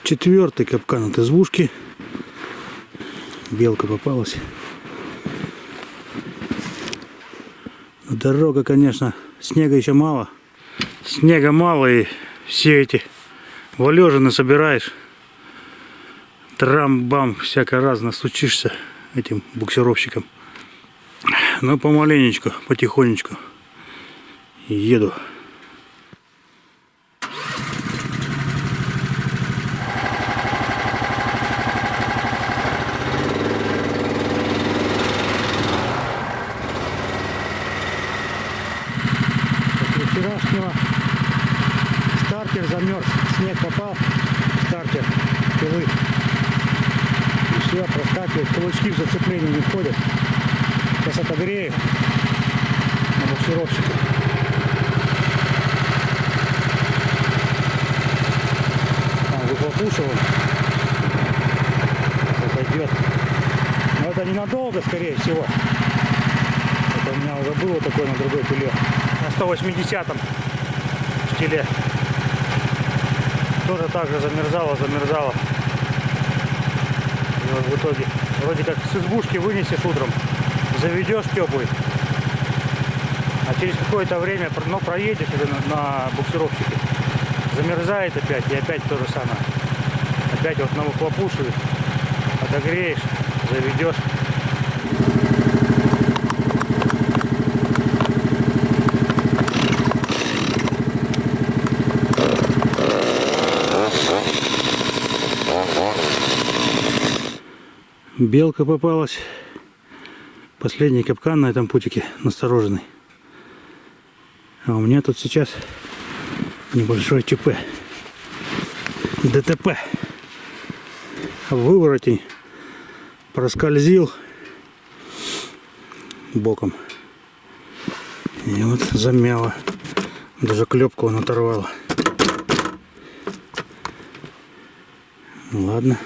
4-й капкан от избушки. Белка попалась. Дорога, конечно, снега еще мало. Снега мало, и все эти валежины собираешь. Трам-бам, всяко разно стучишься этим буксировщиком. Но помаленечку, потихонечку еду. После вчерашнего стартер замерз, снег попал, стартер пилы. И все, проскакивает, кулачки в зацепление не входят. Сейчас отогрею на буксировщике. Там выхлопушивал. Отойдет. Но это ненадолго, скорее всего. Это у меня уже было такое на другой пиле. На 180-м штиле. Тоже так же замерзало. И вот в итоге вроде как с избушки вынесешь утром, заведешь теплый, а через какое-то время, ну, проедешь или на буксировщике, замерзает опять, и опять то же самое. Опять вот навыхлопушиваешь, отогреешь, заведешь. Белка попалась. Последний капкан на этом путике, настороженный. А у меня тут сейчас небольшой ЧП. ДТП. Выворотень проскользил боком. И вот замяло. Даже клепку он оторвало. Ладно.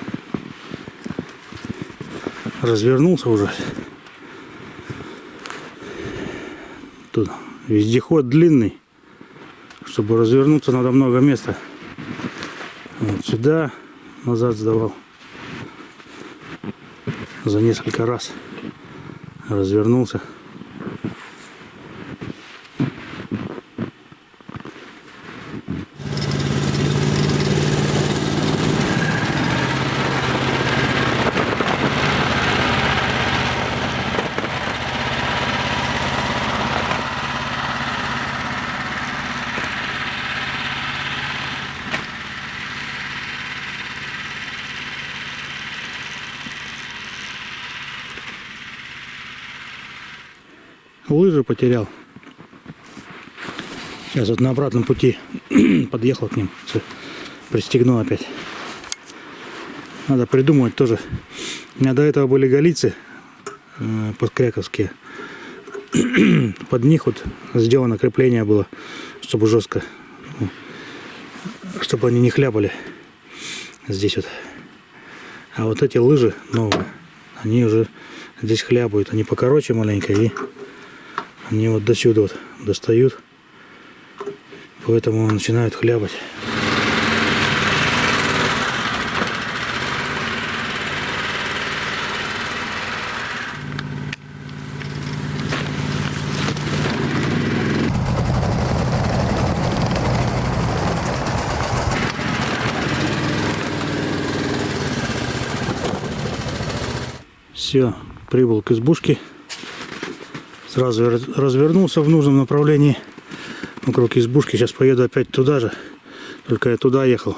Развернулся уже. Тут вездеход длинный. Чтобы развернуться, надо много места. Вот сюда, назад сдавал. За несколько раз развернулся. Лыжи потерял. Сейчас вот на обратном пути подъехал к ним. Все, пристегну опять. Надо придумывать тоже. У меня до этого были галицы подкряковские. Под них вот сделано крепление было, чтобы жестко, чтобы они не хлябали здесь вот. А вот эти лыжи новые, они уже здесь хлябают. Они покороче маленько, и они вот до сюда вот достают, поэтому начинают хлябать. Все, прибыл к избушке. Сразу развернулся в нужном направлении вокруг избушки. Сейчас поеду опять туда же. Только я туда ехал.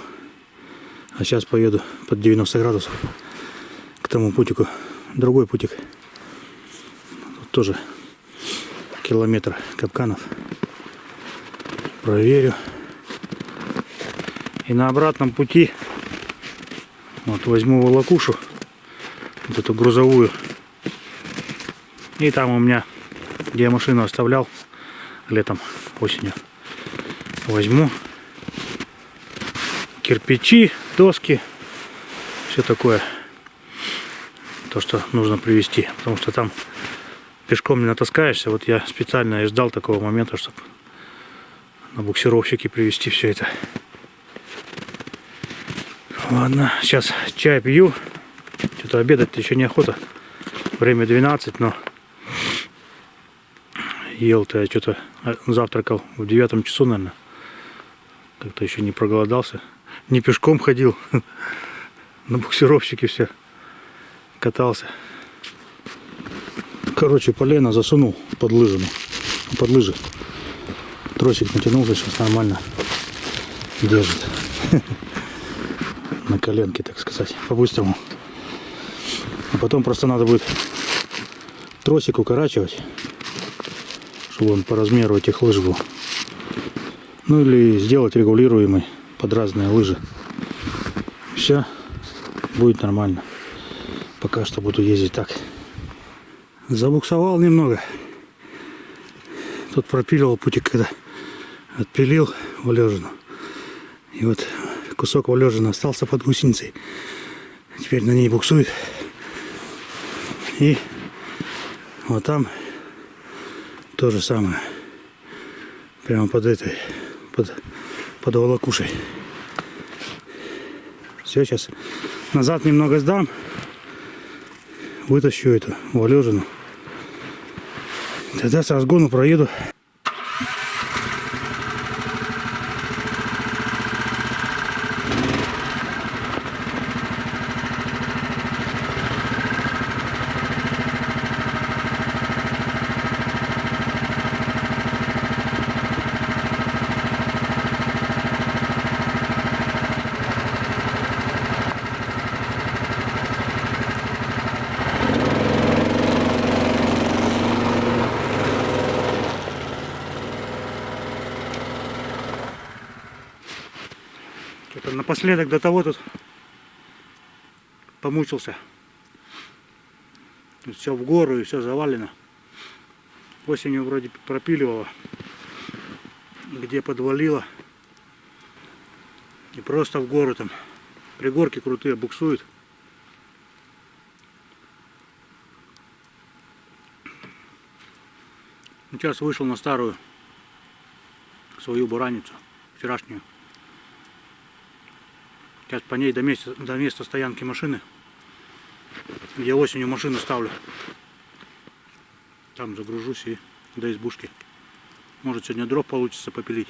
А сейчас поеду под 90 градусов к тому путику. Другой путик. Тут тоже километр капканов. Проверю. И на обратном пути вот возьму волокушу. Вот эту грузовую. И там у меня, где я машину оставлял летом, осенью, возьму кирпичи, доски, все такое, то, что нужно привезти, потому что там пешком не натаскаешься. Вот я специально и ждал такого момента, чтобы на буксировщике привезти все это. Ладно, сейчас чай пью. Что-то обедать еще неохота. Время 12, но ел-то я что-то завтракал в 9 часу, наверное. Как-то еще не проголодался. Не пешком ходил. На буксировщике все катался. Короче, полено засунул под лыжами. Под лыжи. Тросик натянулся, сейчас нормально держит. На коленке, так сказать, по-быстрому. А потом просто надо будет тросик укорачивать, чтобы он по размеру этих лыж был. Ну или сделать регулируемый под разные лыжи. Все будет нормально. Пока что буду ездить так. Забуксовал немного. Тут пропиливал путик, когда отпилил валежину. И вот кусок валежины остался под гусеницей. Теперь на ней буксует. И вот там то же самое. Прямо под этой, под волокушей. Все, сейчас назад немного сдам. Вытащу эту валежину. Тогда с разгону проеду. Напоследок до того тут помучился. Все в гору и все завалено. Осенью вроде пропиливало, где подвалило. И просто в гору там. Пригорки крутые буксуют. Сейчас вышел на старую свою бураницу, вчерашнюю. Сейчас по ней до места стоянки машины, где осенью машину ставлю. Там загружусь и до избушки. Может, сегодня дров получится попилить.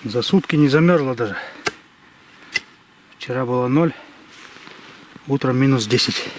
За сутки не замерзло даже. Вчера было 0, утром минус 10.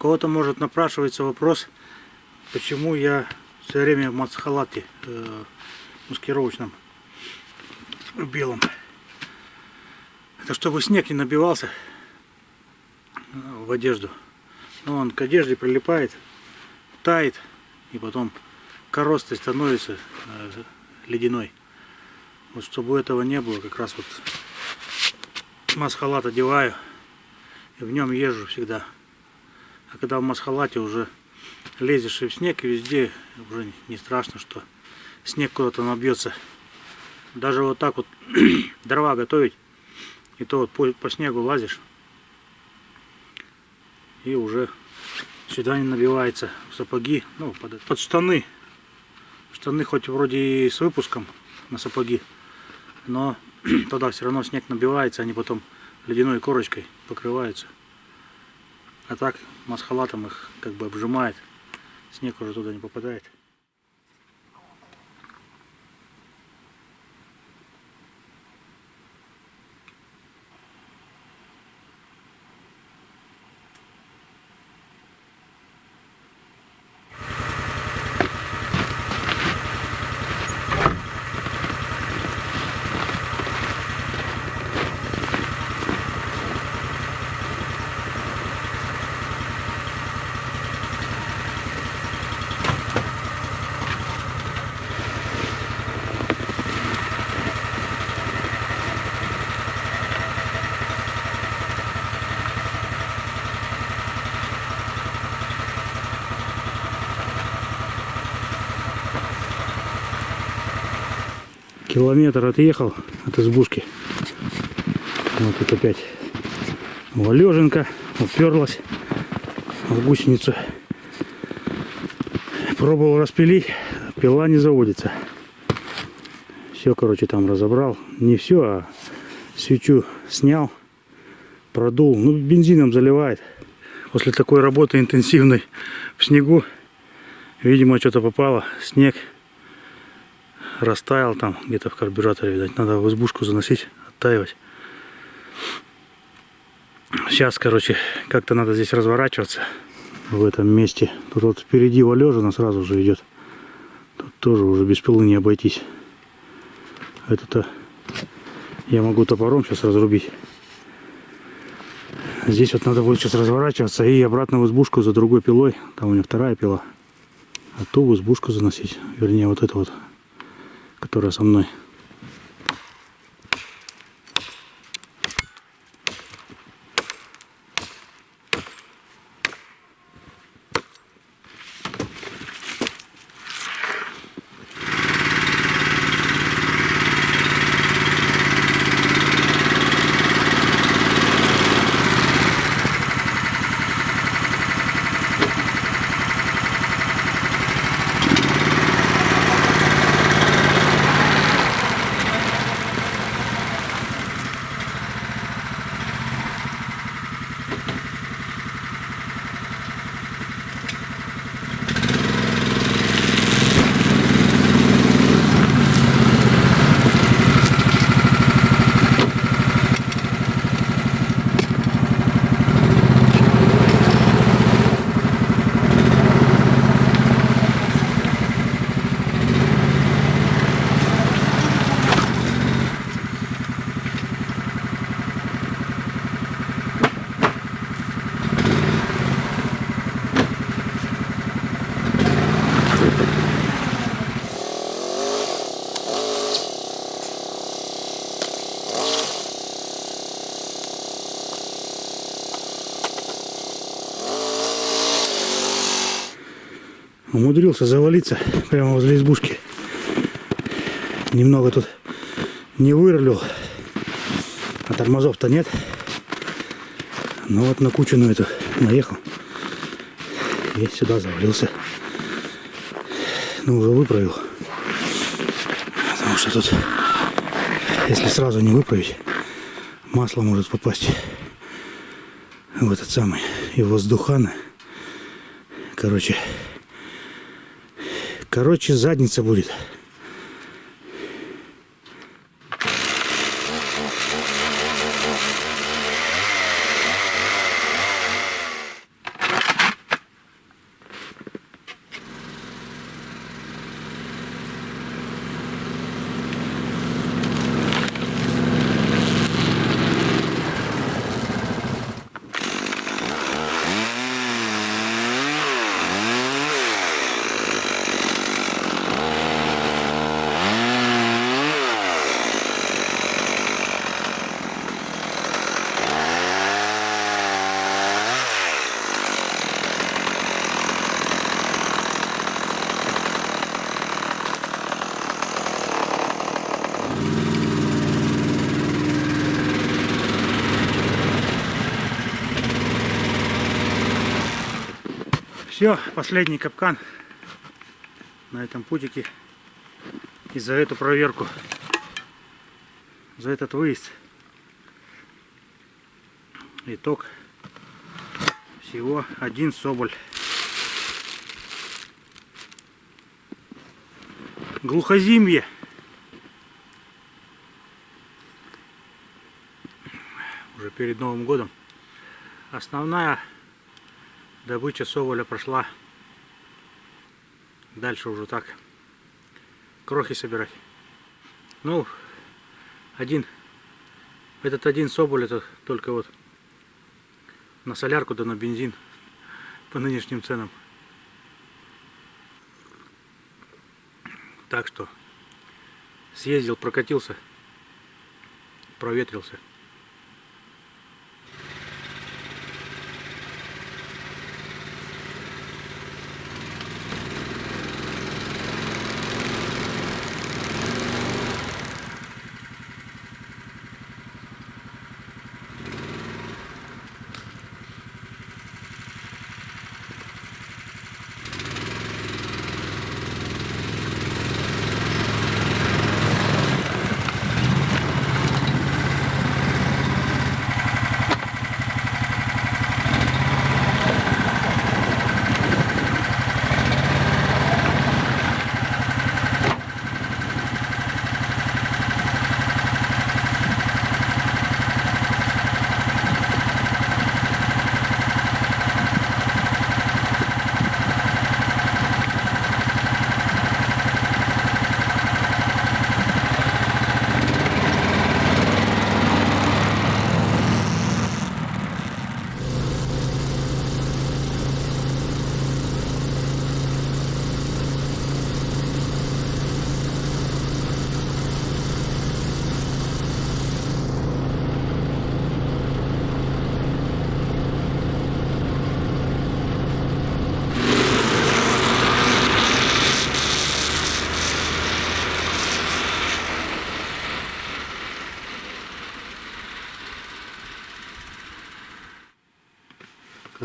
кого-то может напрашиваться вопрос, почему я все время в маскхалате маскировочном, белом. Это чтобы снег не набивался в одежду. Но он к одежде прилипает, тает, и потом коростой становится ледяной. Вот чтобы этого не было, как раз вот маскхалат одеваю и в нем езжу всегда. А когда в маскхалате уже лезешь и в снег, и везде уже не страшно, что снег куда-то набьется. Даже вот так вот дрова готовить, и то вот по снегу лазишь, и уже сюда не набивается в сапоги, ну, под штаны. Штаны хоть вроде и с выпуском на сапоги, но тогда все равно снег набивается, они потом ледяной корочкой покрываются. А так маскхалатом их как бы обжимает, снег уже туда не попадает. Километр отъехал от избушки. Вот тут опять валеженка уперлась в гусеницу. Пробовал распилить, пила не заводится. Все, короче, там разобрал. Не все, а свечу снял, продул. Ну, бензином заливает. После такой работы интенсивной в снегу, видимо, что-то попало. Снег растаял там где-то в карбюраторе, видать. Надо в избушку заносить, оттаивать. Сейчас, короче, как-то надо здесь разворачиваться в этом месте. Тут вот впереди валежина сразу же идет. Тут тоже уже без пилы не обойтись. Это-то я могу топором сейчас разрубить. Здесь вот надо будет сейчас разворачиваться и обратно в избушку за другой пилой. Там у меня вторая пила. А ту в избушку заносить. Вернее, вот это вот, которая со мной. Умудрился завалиться прямо возле избушки. Немного тут не вырулил, а тормозов-то нет. Ну вот на кучину эту наехал и сюда завалился. Ну, уже выправил. Потому что тут, если сразу не выправить, масло может попасть в этот самый и воздуханы. Короче, задница будет. Все, последний капкан на этом путике. И за эту проверку, за этот выезд. Итог всего 1 соболь. Глухозимье. Уже перед Новым годом. Основная добыча соболя прошла. Дальше уже так. Крохи собирать. Ну, этот один соболь, это только вот на солярку да на бензин по нынешним ценам. Так что съездил, прокатился, проветрился.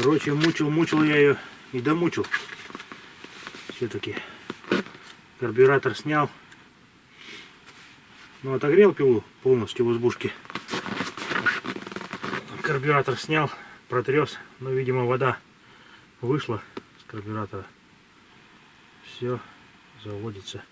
Короче, мучил я ее и домучил. Все-таки карбюратор снял. Ну, отогрел пилу полностью в избушке. Карбюратор снял, протрес. Но, видимо, вода вышла с карбюратора. Все заводится.